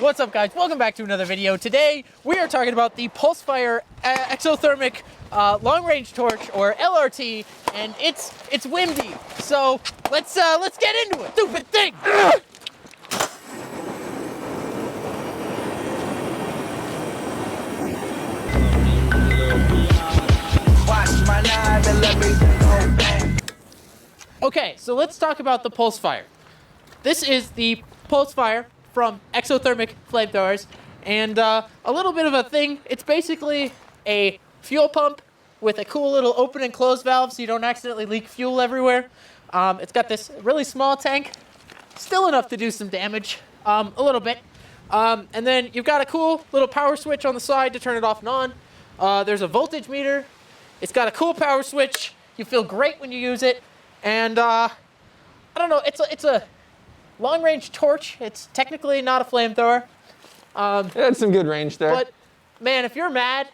What's up, guys? Welcome back to another video. Today we are talking about the Pulsefire Exothermic long-range torch, or LRT, and it's windy. So let's get into it. Stupid thing. Okay, so let's talk about the Pulsefire. This is the Pulsefire from Exothermic flamethrowers, and a little bit of a thing. It's basically a fuel pump with a cool little open and close valve so you don't accidentally leak fuel everywhere. It's got this really small tank, still enough to do some damage, a little bit. And then you've got a cool little power switch on the side to turn it off and on. There's a voltage meter. It's got a cool power switch. You feel great when you use it. And I don't know, it's a long-range torch. It's technically not a flamethrower. It had some good range there. But man, if you're mad,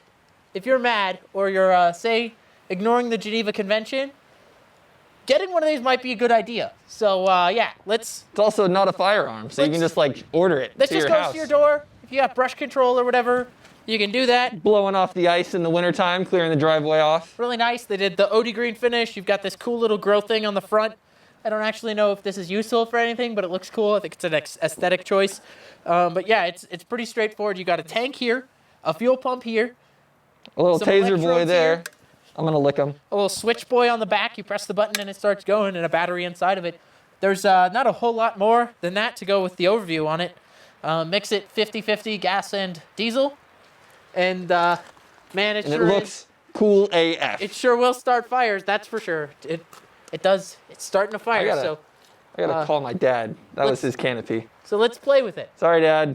or you're say ignoring the Geneva Convention, getting one of these might be a good idea. So yeah, let's. It's also not a firearm, so you can just like order it Let's to just your go house. to your door. If you have brush control or whatever, you can do that. Blowing off the ice in the wintertime, clearing the driveway off. Really nice. They did the OD green finish. You've got this cool little grill thing on the front. I don't actually know if this is useful for anything, but it looks cool. I think it's an aesthetic choice. But yeah, it's pretty straightforward. You got a tank here, a fuel pump here, A little some taser boy electrodes there. here. I'm gonna lick him. A little switch boy on the back. You press the button and it starts going, and a battery inside of it. There's not a whole lot more than that to go with the overview on it. Mix it 50-50 gas and diesel. And man, it looks cool AF. It sure will start fires, that's for sure. It does. It's starting a fire. I gotta call my dad. That was his canopy. So let's play with it. Sorry, Dad.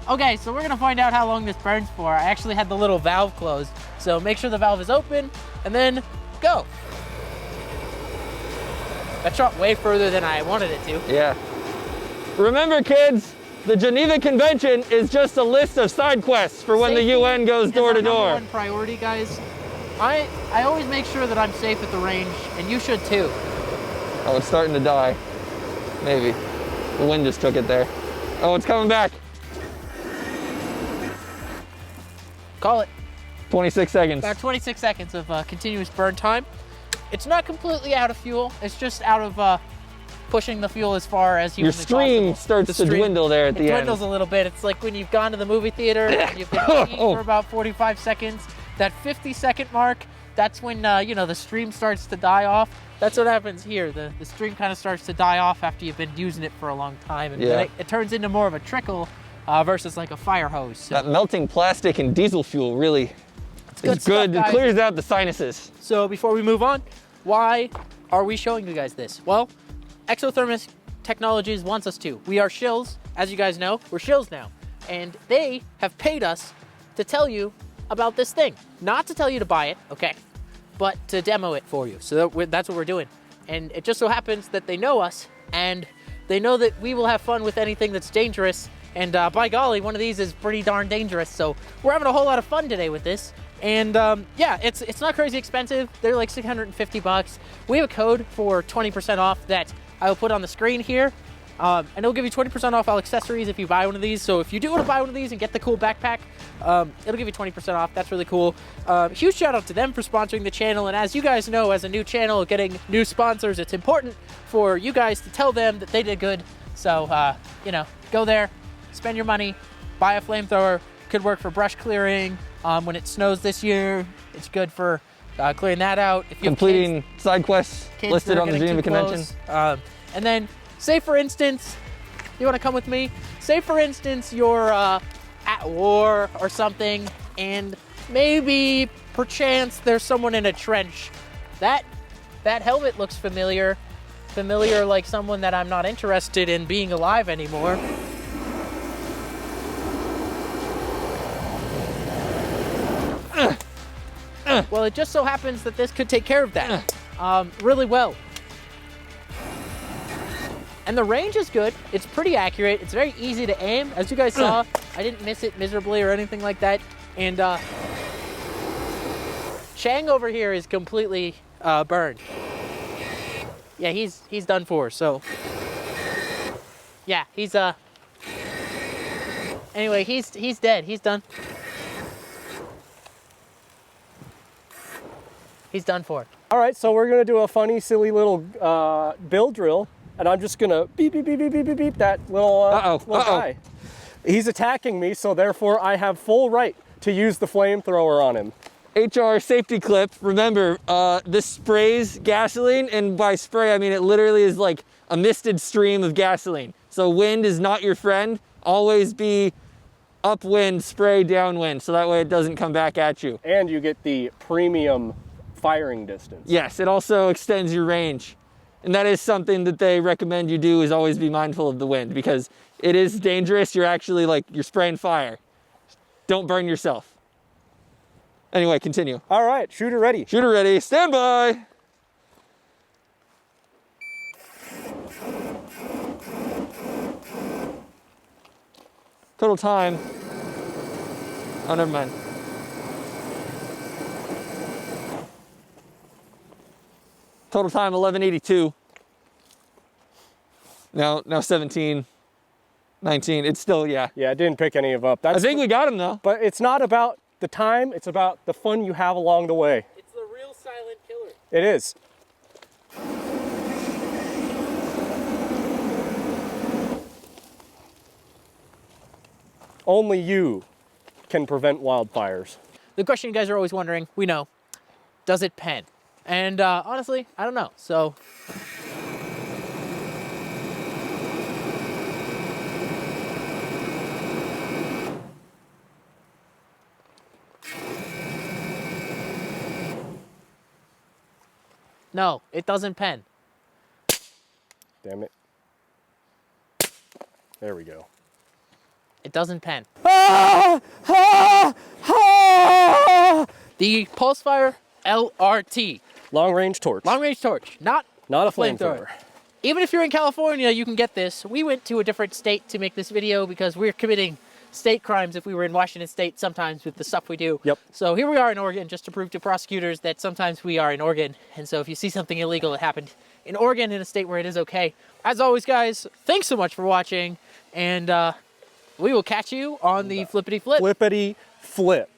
Okay, so we're gonna find out how long this burns for. I actually had the little valve closed, so make sure the valve is open, and then go. That shot way further than I wanted it to. Yeah. Remember, kids, the Geneva Convention is just a list of side quests for when Safety the UN goes door to is our door. number one priority, guys. I always make sure that I'm safe at the range, and you should too. Oh, it's starting to die. Maybe. The wind just took it there. Oh, it's coming back. Call it. 26 seconds. About 26 seconds of continuous burn time. It's not completely out of fuel. It's just out of pushing the fuel as far as humanly possible. Your stream starts to dwindle there at the end. It dwindles a little bit. It's like when you've gone to the movie theater and you've been eating for about 45 seconds. That 50-second mark, that's when you know, the stream starts to die off. That's what happens here. The stream kind of starts to die off after you've been using it for a long time, and then it turns into more of a trickle versus like a fire hose. So that melting plastic and diesel fuel really is good. It clears out the sinuses. So before we move on, why are we showing you guys this? Well, Exothermic Technologies wants us to. We are shills, as you guys know. We're shills now, and they have paid us to tell you about this thing. Not to tell you to buy it, okay, but to demo it for you. So that's what we're doing. And it just so happens that they know us, and they know that we will have fun with anything that's dangerous. And by golly, one of these is pretty darn dangerous. So we're having a whole lot of fun today with this. And yeah, it's not crazy expensive. They're like 650 bucks. We have a code for 20% off that I will put on the screen here. And it'll give you 20% off all accessories if you buy one of these. So if you do want to buy one of these and get the cool backpack, it'll give you 20% off. That's really cool. Huge shout out to them for sponsoring the channel. And as you guys know, as a new channel, getting new sponsors, it's important for you guys to tell them that they did good. So, you know, go there, spend your money, buy a flamethrower. Could work for brush clearing. When it snows this year, it's good for clearing that out. If you completing side quests listed on the Geneva Convention. And then, say for instance, you want to come with me? Say for instance, you're at war or something, and maybe perchance there's someone in a trench. That helmet looks familiar. familiar like someone that I'm not interested in being alive anymore. Well, it just so happens that this could take care of that really well. And the range is good. It's pretty accurate. It's very easy to aim. As you guys saw, I didn't miss it miserably or anything like that. And Chang over here is completely burned. Yeah, he's done for, so. Yeah, he's anyway, he's dead. He's done. He's done for. All right, so we're gonna do a funny, silly little bill drill, and I'm just gonna beep, beep, beep, beep, beep, beep, beep that little, little guy. He's attacking me, so therefore I have full right to use the flamethrower on him. HR safety clip. Remember, this sprays gasoline, and by spray, I mean it literally is like a misted stream of gasoline. So wind is not your friend. Always be upwind, spray downwind, so that way it doesn't come back at you. And you get the premium firing distance. Yes, it also extends your range. And that is something that they recommend you do, is always be mindful of the wind, because it is dangerous. You're actually you're spraying fire. Don't burn yourself. Anyway, continue. All right, shooter ready. Shooter ready, stand by. Total time. Oh, never mind. Total time 11:82. Now 17, 19. It's still, yeah. Yeah, I didn't pick any of up. I think we got him though. But it's not about the time, it's about the fun you have along the way. It's the real silent killer. It is. Only you can prevent wildfires. The question you guys are always wondering, we know, does it pen? And honestly, I don't know. So no, it doesn't pen. Damn it. There we go. It doesn't pen. Ah! Ah! Ah! The Pulsefire LRT. Long range torch. Long range torch, not a flamethrower. Even if you're in California, you can get this. We went to a different state to make this video because we're committing state crimes if we were in Washington State sometimes with the stuff we do. Yep. So here we are in Oregon just to prove to prosecutors that sometimes we are in Oregon. And so if you see something illegal that happened in Oregon, in a state where it is okay. As always, guys, thanks so much for watching. And we will catch you on the flippity flip. Flippity flip.